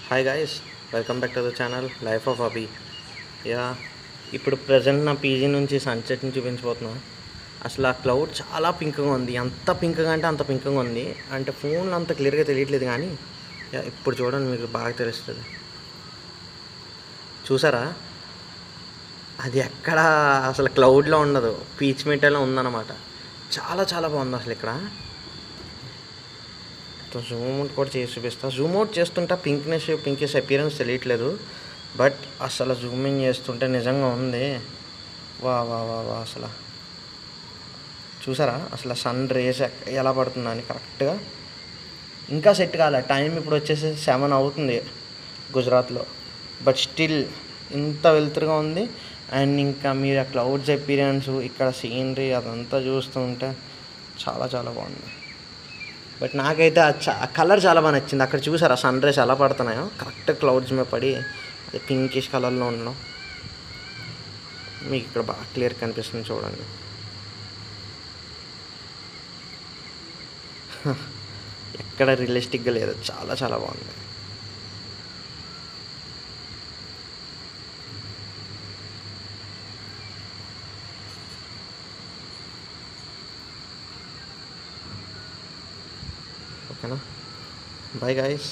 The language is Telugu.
Hi guys, welcome back to the channel life of Abhi. Yeah, ఇప్పుడు ప్రజెంట్ నా పీజీ నుంచి సన్సెట్ని చూపించబోతున్నా. అసలు ఆ క్లౌడ్ చాలా పింక్గా ఉంది. ఎంత పింక్గా అంటే అంత పింక్గా ఉంది. అంటే ఫోన్లో అంత క్లియర్గా తెలియట్లేదు కానీ యా, ఇప్పుడు చూడండి మీకు బాగా తెలుస్తుంది. చూసారా, అది ఎక్కడ అసలు క్లౌడ్లో ఉండదు, పీచ్ మెటీరియల్ ఉందన్నమాట. చాలా చాలా బాగుంది అసలు ఇక్కడ. జూమ్ అవుట్ కూడా చేసి చూపిస్తా. జూమ్ అవుట్ చేస్తుంటే పింకిష్ అపియరెన్స్ తెలియట్లేదు, బట్ అసలు జూమింగ్ చేస్తుంటే నిజంగా ఉంది. వా వా వా వా అసలు చూసారా అసలు సన్ రేస్ ఎలా పడుతుందని కరెక్ట్గా. ఇంకా సెట్ కాలే టైం, ఇప్పుడు వచ్చేసి 7 అవుతుంది గుజరాత్లో, బట్ స్టిల్ ఇంత వెలుతురుగా ఉంది. అండ్ ఇంకా మీరు ఆ క్లౌడ్స్ అపీరియన్స్, ఇక్కడ సీనరీ అదంతా చూస్తుంటే చాలా చాలా బాగుంది. బట్ నాకైతే ఆ కలర్ చాలా బాగా నచ్చింది. అక్కడ చూసారా సన్ రైస్ ఎలా పడుతున్నాయో, కరెక్ట్ క్లౌడ్స్ మీద పడి అది పింకిష్ కలర్లో ఉండడం మీకు ఇక్కడ బాగా క్లియర్ కనిపిస్తుంది చూడండి. ఎక్కడ రియలిస్టిక్గా లేదు, చాలా చాలా బాగుంది. ఓకేనా, బాయ్ గాయ్స్.